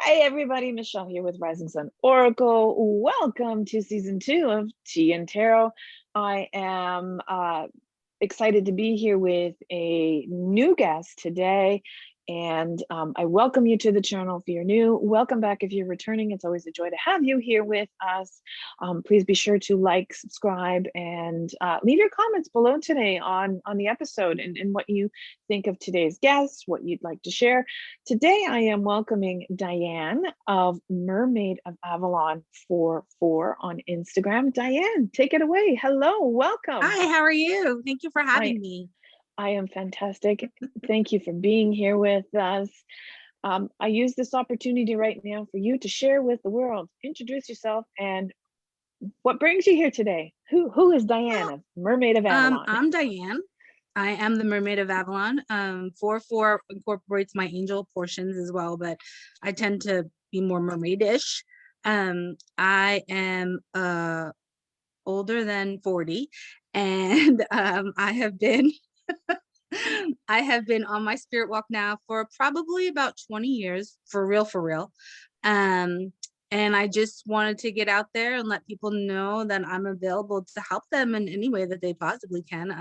Hi, everybody. Michelle here with Rising Sun Oracle. Welcome to season 2 of Tea and Tarot. I am excited to be here with a new guest today. And I welcome you to the channel if you're new. Welcome back if you're returning. It's always a joy to have you here with us. Please be sure to like, subscribe, and leave your comments below today on the episode and what you think of today's guest, what you'd like to share. Today, I am welcoming Diane of Mermaid of Avalon 44 on Instagram. Diane, take it away. Hello, welcome. Hi, how are you? Thank you for having me. I am fantastic. Thank you for being here with us. I use this opportunity right now for you to share with the world, introduce yourself, and what brings you here today. Who is Diane of Mermaid of Avalon? I'm Diane. I am the Mermaid of Avalon. 44 incorporates my angel portions as well, but I tend to be more mermaidish. I am older than 40, and I have been on my spirit walk now for probably about 20 years, for real. And I just wanted to get out there and let people know that I'm available to help them in any way that they possibly can.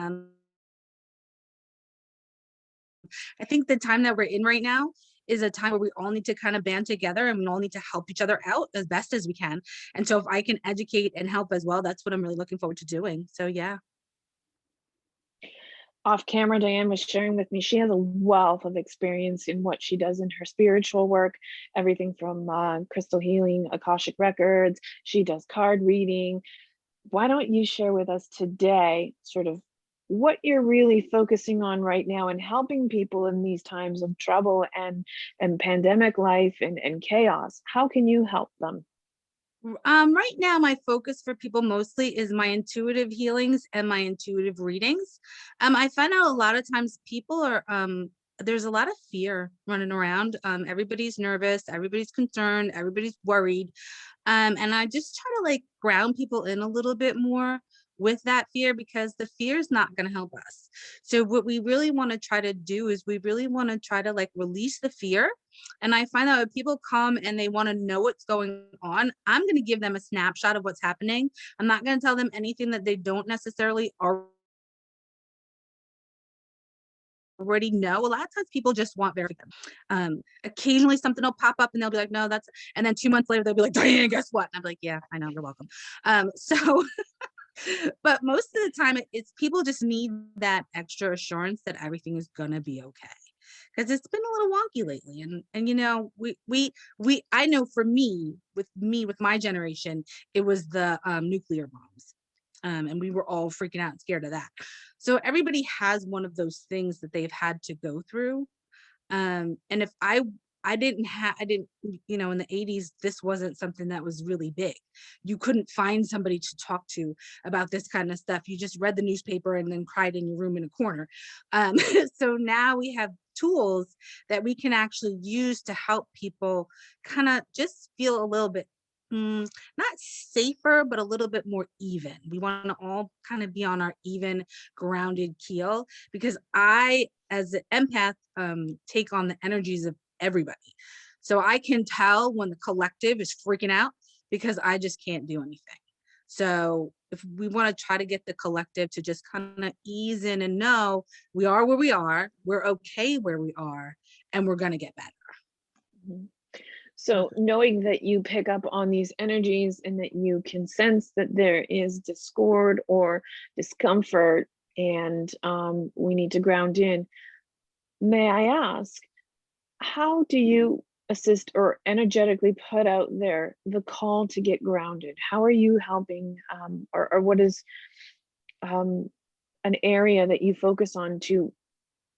I think the time that we're in right now is a time where we all need to kind of band together and we all need to help each other out as best as we can. And so if I can educate and help as well, that's what I'm really looking forward to doing. So yeah. Off camera, Diane was sharing with me, she has a wealth of experience in what she does in her spiritual work, everything from crystal healing, Akashic records. She does card reading. Why don't you share with us today sort of what you're really focusing on right now and helping people in these times of trouble and pandemic life and chaos? How can you help them? Right now, my focus for people mostly is my intuitive healings and my intuitive readings. I find out a lot of times people are, there's a lot of fear running around. Everybody's nervous, everybody's concerned, everybody's worried. And I just try to like ground people in a little bit more with that fear, because the fear is not going to help us. So what we really want to try to do is we really want to try to like release the fear. And I find that when people come and they want to know what's going on, I'm going to give them a snapshot of what's happening. I'm not going to tell them anything that they don't necessarily already know. A lot of times people just want verification. Occasionally something will pop up and they'll be like, no, that's, and then 2 months later they'll be like, Diane, guess what? And I'm like, yeah, I know, you're welcome. So but most of the time it's people just need that extra assurance that everything is gonna be okay, because it's been a little wonky lately. And you know, we I know for me with my generation, it was the nuclear bombs. And we were all freaking out and scared of that. So everybody has one of those things that they've had to go through. And if I didn't, you know, in the 80s, this wasn't something that was really big. You couldn't find somebody to talk to about this kind of stuff. You just read the newspaper and then cried in your room in a corner. So now we have tools that we can actually use to help people kind of just feel a little bit not safer, but a little bit more even. We want to all kind of be on our even, grounded keel, because I, as an empath, take on the energies of everybody. So I can tell when the collective is freaking out because I just can't do anything. So if we want to try to get the collective to just kind of ease in and know we are where we are, we're okay where we are, and we're going to get better. Mhm. So knowing that you pick up on these energies and that you can sense that there is discord or discomfort and we need to ground in, may I ask, how do you assist or energetically put out there the call to get grounded? How are you helping or what is an area that you focus on to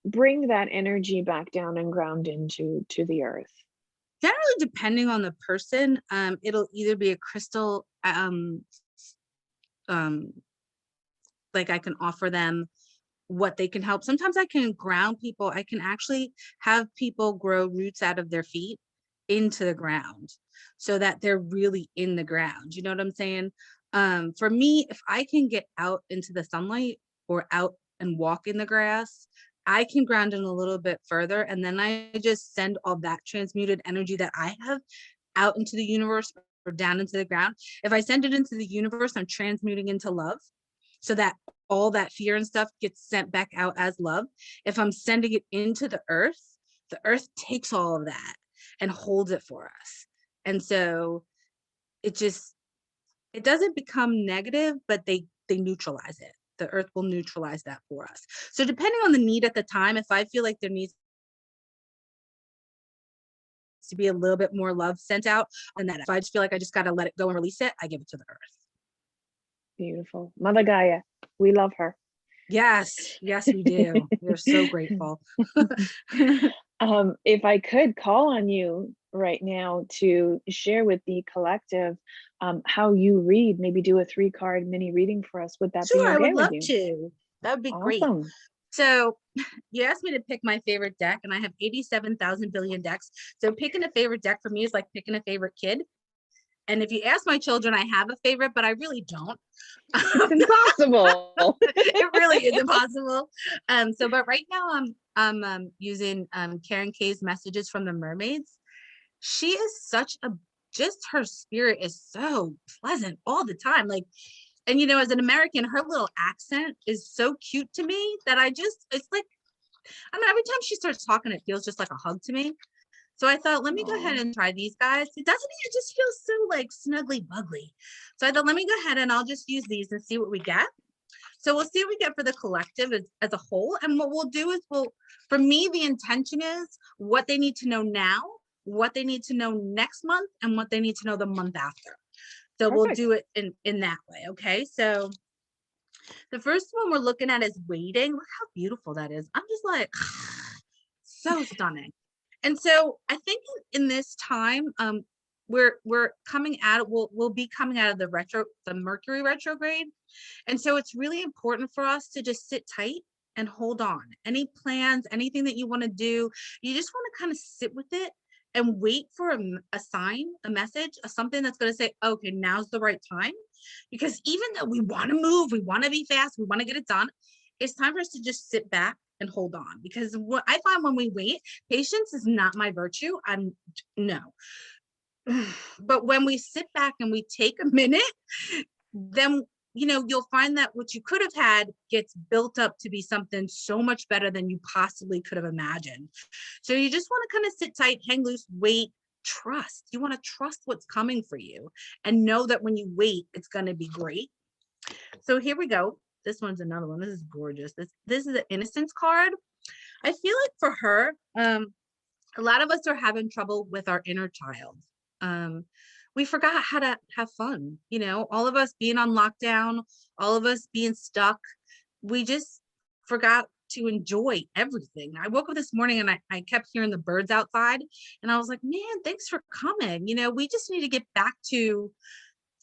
bring that energy back down and ground into the earth? Generally, depending on the person, it'll either be a crystal, like I can offer them what they can help. Sometimes I can ground people. I can actually have people grow roots out of their feet into the ground so that they're really in the ground. You know what I'm saying? For me, if I can get out into the sunlight or out and walk in the grass, I can ground in a little bit further, and then I just send all that transmuted energy that I have out into the universe or down into the ground. If I send it into the universe, I'm transmuting into love, so that all that fear and stuff gets sent back out as love. If I'm sending it into the earth takes all of that and holds it for us. And so it just, it doesn't become negative, but they neutralize it. The earth will neutralize that for us. So depending on the need at the time, if I feel like there needs to be a little bit more love sent out, and that if I just feel like I just got to let it go and release it, I give it to the earth. Beautiful. Mother Gaia, we love her. Yes, yes, we do. We're so grateful. If I could call on you right now to share with the collective how you read, maybe do a 3-card mini reading for us. Would that be Sure, I okay would with love you? to. That would be great. Awesome. So you asked me to pick my favorite deck, and I have 87,000 billion decks. So picking a favorite deck for me is like picking a favorite kid. And if you ask my children, I have a favorite, but I really don't. It's impossible. It really is impossible. But right now I'm using Karen K's Messages from the Mermaids. She is such a, just her spirit is so pleasant all the time. Like, and as an American, her little accent is so cute to me that it's like, I mean, every time she starts talking, it feels just like a hug to me. So I thought, let me go ahead and try these guys. It just feels so like snuggly buggly. So I thought, let me go ahead and I'll just use these and see what we get. So we'll see what we get for the collective as a whole. And what we'll do is for me, the intention is what they need to know now, what they need to know next month, and what they need to know the month after. So we'll do it in that way. Okay. So the first one we're looking at is waiting. Look how beautiful that is. I'm just like, so stunning. And so I think in this time, we're coming out, we'll be coming out of the Mercury retrograde. And so it's really important for us to just sit tight and hold on. Any plans, anything that you want to do, you just want to kind of sit with it and wait for a sign, a message, something that's going to say, okay, now's the right time. Because even though we want to move, we want to be fast, we want to get it done, it's time for us to just sit back and hold on. Because what I find when we wait, patience is not my virtue. No. But when we sit back and we take a minute, then you'll find that what you could have had gets built up to be something so much better than you possibly could have imagined. So you just want to kind of sit tight, hang loose, wait, trust. You want to trust what's coming for you and know that when you wait, it's going to be great. So here we go. This one's another one. This is gorgeous. This is an innocence card. I feel like for her, a lot of us are having trouble with our inner child. We forgot how to have fun, all of us being on lockdown, all of us being stuck. We just forgot to enjoy everything. I woke up this morning and I kept hearing the birds outside, and I was like, man, thanks for coming. We just need to get back to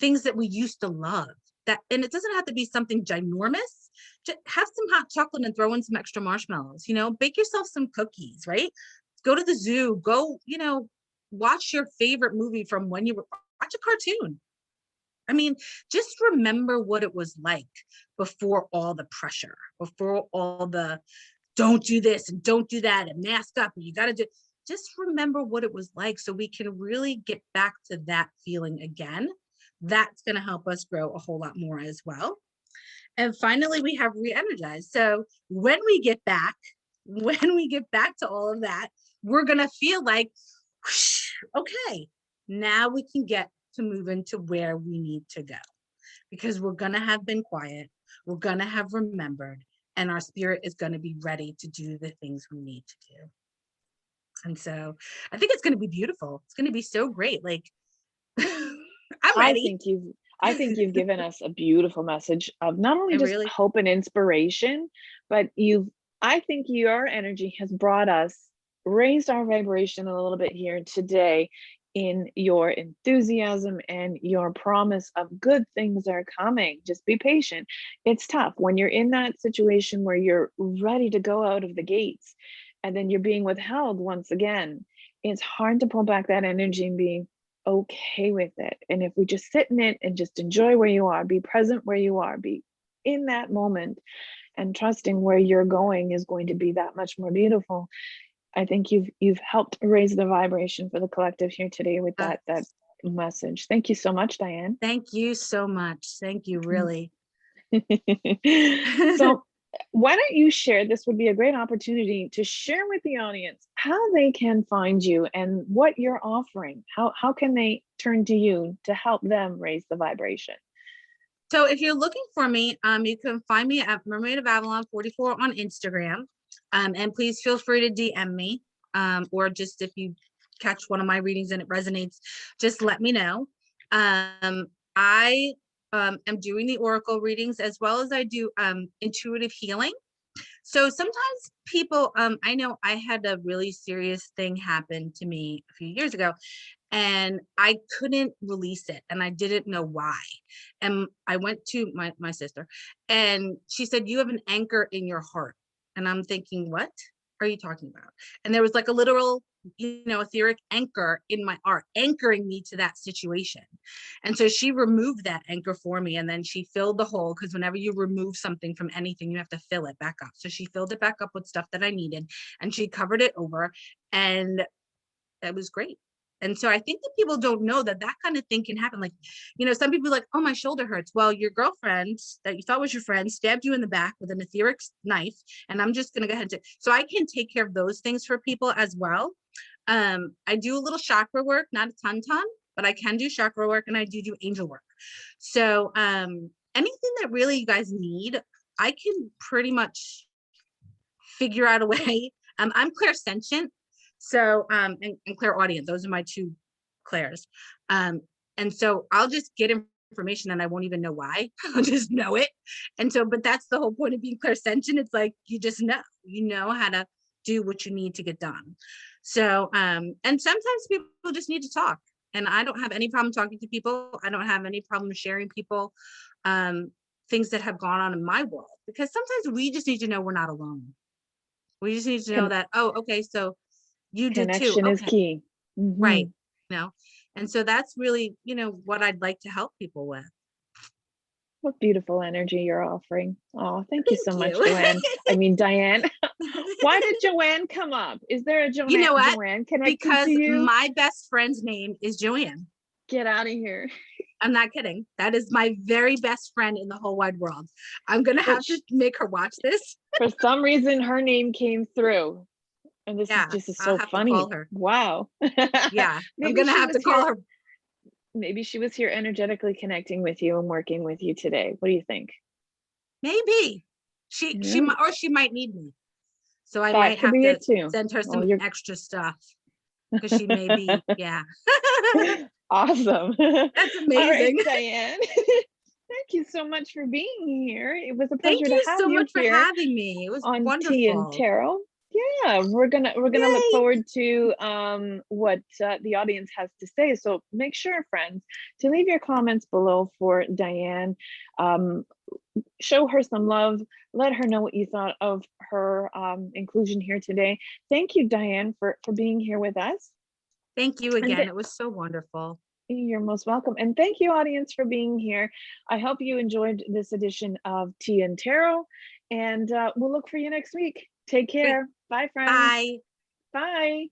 things that we used to love. And it doesn't have to be something ginormous. Just have some hot chocolate and throw in some extra marshmallows, bake yourself some cookies, right? Go to the zoo, go, watch your favorite movie from when you were, watch a cartoon. I mean, just remember what it was like before all the pressure, before all the don't do this and don't do that and mask up and you got to do, just remember what it was like so we can really get back to that feeling again. That's going to help us grow a whole lot more as well. And finally, we have re-energize. So when we get back to all of that, we're going to feel like, whoosh, okay, now we can get to move into where we need to go, because we're going to have been quiet. We're going to have remembered, and our spirit is going to be ready to do the things we need to do. And so I think it's going to be beautiful. It's going to be so great. Like, I'm ready. I think you've given us a beautiful message of not only just hope and inspiration, but I think your energy has raised our vibration a little bit here today in your enthusiasm and your promise of good things are coming. Just be patient. It's tough when you're in that situation where you're ready to go out of the gates and then you're being withheld once again. It's hard to pull back that energy and be okay with it. And if we just sit in it and just enjoy where you are, be present where you are, be in that moment, and trusting where you're going is going to be that much more beautiful. I think you've helped raise the vibration for the collective here today with that message. Thank you so much, Diane. Thank you so much. Thank you, really. So why don't you share, this would be a great opportunity to share with the audience how they can find you and what you're offering. How can they turn to you to help them raise the vibration? So if you're looking for me, you can find me at Mermaid of Avalon 44 on Instagram. And please feel free to DM me, or just if you catch one of my readings and it resonates, just let me know. I am doing the oracle readings as well as I do intuitive healing. So sometimes people, I know I had a really serious thing happen to me a few years ago, and I couldn't release it, and I didn't know why. And I went to my sister, and she said, "You have an anchor in your heart." And I'm thinking, what are you talking about? And there was like a literal, etheric anchor in my heart, anchoring me to that situation. And so she removed that anchor for me, and then she filled the hole, because whenever you remove something from anything, you have to fill it back up. So she filled it back up with stuff that I needed, and she covered it over, and it was great. And so I think that people don't know that that kind of thing can happen. Like, some people are like, oh, my shoulder hurts. Well, your girlfriend that you thought was your friend stabbed you in the back with an etheric knife. And I'm just going to go ahead and so I can take care of those things for people as well. I do a little chakra work, not a ton, but I can do chakra work, and I do angel work. So anything that really you guys need, I can pretty much figure out a way. I'm clairsentient. So, and clairaudient, those are my two clairs. And so I'll just get information and I won't even know why. I'll just know it. And so, but that's the whole point of being clairsentient. It's like, you just know how to do what you need to get done. So, and sometimes people just need to talk, and I don't have any problem talking to people. I don't have any problem sharing people, things that have gone on in my world, because sometimes we just need to know we're not alone. We just need to know that, oh, okay, so you did too. Connection is Okay. key. Right. And so that's really, what I'd like to help people with. What beautiful energy you're offering. Oh, thank you so much, you. Joanne. I mean, Diane. Why did Joanne come up? Is there a Joanne, You know what? Joanne connected Because to you? my best friend's name is Joanne. Get out of here. I'm not kidding. That is my very best friend in the whole wide world. I'm going to have to make her watch this. For some reason, her name came through. And this is just so funny. To call her. Wow. Yeah, I'm going to have to call her. Maybe she was here energetically connecting with you and working with you today. What do you think? Maybe. She might need me. So I that might have to too. send her some extra stuff, because she may be, yeah. Awesome. That's amazing. All right, Diane. Thank you so much for being here. It was a pleasure to have you here. Thank you so much for having me. It was on wonderful. Tea and Tarot. Yeah, we're gonna look forward to what the audience has to say. So make sure, friends, to leave your comments below for Diane. Show her some love. Let her know what you thought of her inclusion here today. Thank you, Diane, for being here with us. Thank you again. It was so wonderful. You're most welcome. And thank you, audience, for being here. I hope you enjoyed this edition of Tea and Tarot, and we'll look for you next week. Take care. Bye, friends. Bye. Bye.